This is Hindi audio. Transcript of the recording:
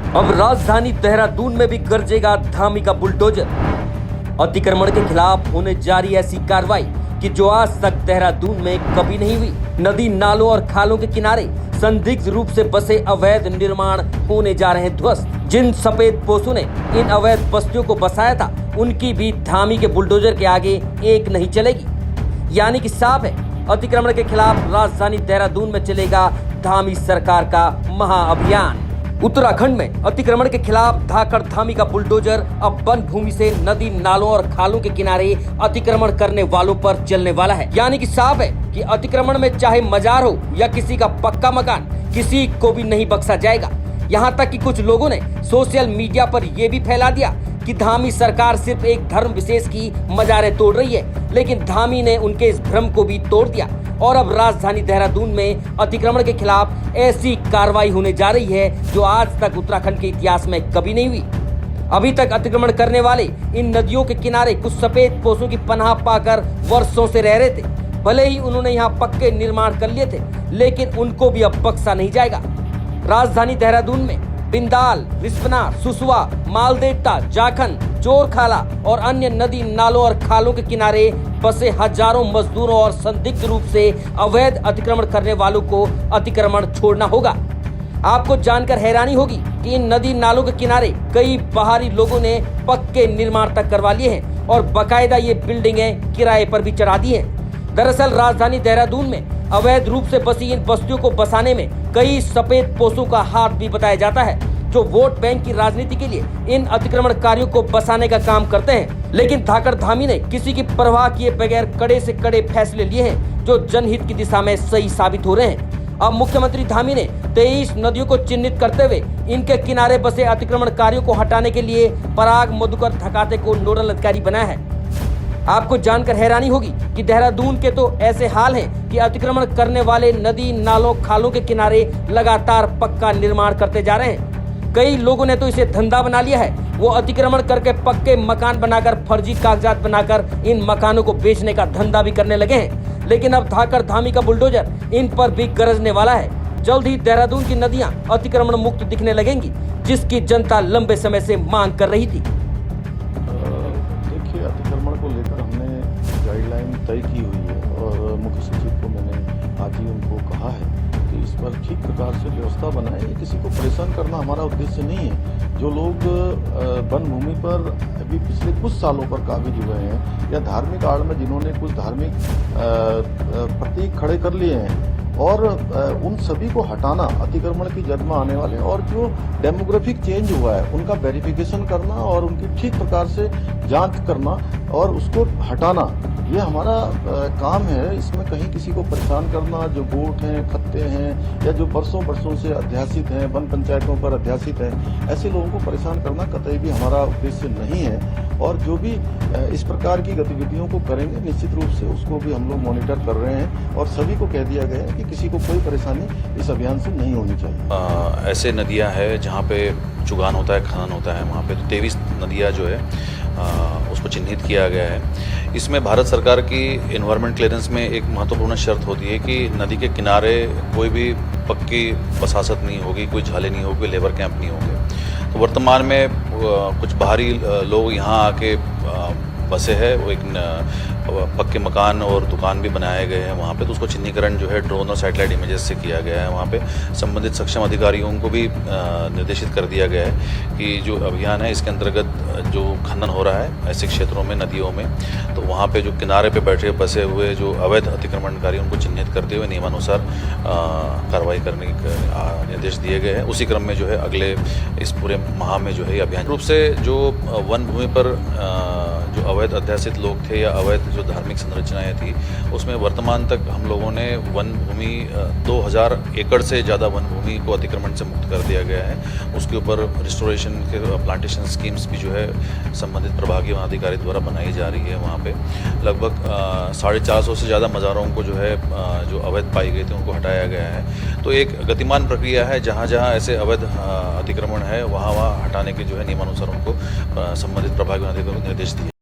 अब राजधानी देहरादून में भी गरजेगा धामी का बुलडोजर। अतिक्रमण के खिलाफ होने जारी ऐसी कार्रवाई कि जो आज तक देहरादून में कभी नहीं हुई। नदी, नालों और खालों के किनारे संदिग्ध रूप से बसे अवैध निर्माण होने जा रहे हैं ध्वस्त। जिन सफेद पोसों ने इन अवैध बस्तियों को बसाया था, उनकी भी धामी के बुलडोजर के आगे एक नहीं चलेगी। यानी कि साफ है, अतिक्रमण के खिलाफ राजधानी देहरादून में चलेगा धामी सरकार का महाअभियान। उत्तराखंड में अतिक्रमण के खिलाफ धाकड़ धामी का बुलडोजर अब वन भूमि से नदी, नालों और खालों के किनारे अतिक्रमण करने वालों पर चलने वाला है। यानी कि साफ है कि अतिक्रमण में चाहे मजार हो या किसी का पक्का मकान, किसी को भी नहीं बख्शा जाएगा। यहाँ तक कि कुछ लोगों ने सोशल मीडिया पर यह भी फैला दिया कि धामी सरकार सिर्फ एक धर्म विशेष की मजारें तोड़ रही है, लेकिन धामी ने उनके इस भ्रम को भी तोड़ दिया और अब राजधानी देहरादून में अतिक्रमण के खिलाफ ऐसी कार्रवाई होने जा रही है जो आज तक उत्तराखंड के इतिहास में कभी नहीं हुई। अभी तक अतिक्रमण करने वाले इन नदियों के किनारे कुछ सफेद पोसों की पनाह पाकर वर्षों से रह रहे थे। भले ही उन्होंने यहाँ पक्के निर्माण कर लिए थे, लेकिन उनको भी अब बख्शा नहीं जाएगा। राजधानी देहरादून में बिंदाल, रिस्पना, सुसवा, मालदेवता, जाखन, चोरखाला और अन्य नदी, नालों और खालों के किनारे बसे हजारों मजदूरों और संदिग्ध रूप से अवैध अतिक्रमण करने वालों को अतिक्रमण छोड़ना होगा। आपको जानकर हैरानी होगी कि इन नदी, नालों के किनारे कई बाहरी लोगों ने पक्के निर्माण तक करवा लिए हैं और बाकायदा ये बिल्डिंगें किराए पर भी चढ़ा दी हैं। दरअसल राजधानी देहरादून में अवैध रूप से बसी इन बस्तियों को बसाने में कई सफेद पोसों का हाथ भी बताया जाता है, जो वोट बैंक की राजनीति के लिए इन अतिक्रमणकारियों को बसाने का काम करते हैं। लेकिन धाकड़ धामी ने किसी की परवाह किए बगैर कड़े से कड़े फैसले लिए हैं, जो जनहित की दिशा में सही साबित हो रहे हैं। अब मुख्यमंत्री धामी ने 23 नदियों को चिन्हित करते हुए इनके किनारे बसे अतिक्रमणकारियों को हटाने के लिए पराग मधुकर धकाते को नोडल अधिकारी बनाया है। आपको जानकर हैरानी होगी कि देहरादून के तो ऐसे हाल हैं कि अतिक्रमण करने वाले नदी, नालों, खालों के किनारे लगातार पक्का निर्माण करते जा रहे हैं। कई लोगों ने तो इसे धंधा बना लिया है। वो अतिक्रमण करके पक्के मकान बनाकर फर्जी कागजात बनाकर इन मकानों को बेचने का धंधा भी करने लगे हैं। लेकिन अब धाकड़ धामी का बुलडोजर इन पर भी गरजने वाला है। जल्द ही देहरादून की नदियां अतिक्रमण मुक्त दिखने लगेंगी, जिसकी जनता लंबे समय से मांग कर रही थी। देखिए, अतिक्रमण को लेकर हमने गाइडलाइन तय की हुई है और मुख्य सचिव को मैंने आज ही उनको कहा है कि इस पर ठीक प्रकार से व्यवस्था बनाए। किसी को परेशान करना हमारा उद्देश्य नहीं है। जो लोग वन भूमि पर अभी पिछले कुछ सालों पर काबिज हुए हैं या धार्मिक आड़ में जिन्होंने कुछ धार्मिक प्रतीक खड़े कर लिए हैं, और उन सभी को हटाना, अतिक्रमण की जद में आने वाले और जो डेमोग्राफिक चेंज हुआ है उनका वेरिफिकेशन करना और उनकी ठीक प्रकार से जांच करना और उसको हटाना, ये हमारा काम है। इसमें कहीं किसी को परेशान करना, जो गोट हैं, खत्ते हैं या जो बरसों से अध्यासित हैं, वन पंचायतों पर अध्यासित हैं, ऐसे लोगों को परेशान करना कतई भी हमारा उद्देश्य नहीं है। और जो भी इस प्रकार की गतिविधियों को करेंगे, निश्चित रूप से उसको भी हम लोग मॉनिटर कर रहे हैं और सभी को कह दिया गया है कि किसी को कोई परेशानी इस अभियान से नहीं होनी चाहिए। ऐसे नदियां हैं जहां पे चुगान होता है, खनन होता है, वहां पे तो 23 नदियां जो है उसको चिन्हित किया गया है। इसमें भारत सरकार की एनवायरमेंट क्लियरेंस में एक महत्वपूर्ण शर्त होती है कि नदी के किनारे कोई भी पक्की बसासत नहीं होगी, कोई झाले नहीं होगी, लेबर कैंप नहीं होंगे। तो वर्तमान में कुछ बाहरी लोग यहाँ आके बसे हैं, वो एक पक्के मकान और दुकान भी बनाए गए हैं वहाँ पे। तो उसको चिन्हीकरण जो है ड्रोन और सैटेलाइट इमेजेस से किया गया है। वहाँ पे संबंधित सक्षम अधिकारियों को भी निर्देशित कर दिया गया है कि जो अभियान है इसके अंतर्गत जो खनन हो रहा है ऐसे क्षेत्रों में, नदियों में, तो वहाँ पे जो किनारे पे बैठे बसे हुए जो अवैध अतिक्रमणकारी उनको चिन्हित करते हुए नियमानुसार कार्रवाई करने के निर्देश दिए गए हैं। उसी क्रम में जो है अगले इस पूरे माह में जो है ये अभियान रूप से जो वन भूमि पर जो अवैध अध्यासित लोग थे या अवैध जो धार्मिक संरचनाएं थी, उसमें वर्तमान तक हम लोगों ने वन भूमि 2000 एकड़ से ज़्यादा वन भूमि को अतिक्रमण से मुक्त कर दिया गया है। उसके ऊपर रिस्टोरेशन के प्लांटेशन स्कीम्स भी जो है संबंधित प्रभागीय वनाधिकारी द्वारा बनाई जा रही है। वहाँ पे लगभग 450 से ज़्यादा मज़ारों को जो है जो अवैध पाई गई थी उनको हटाया गया है। तो एक गतिमान प्रक्रिया है, जहाँ जहाँ ऐसे अवैध अतिक्रमण है वहाँ हटाने के जो है नियमानुसार उनको संबंधित प्रभागीय वनाधिकारी को निर्देश दिए।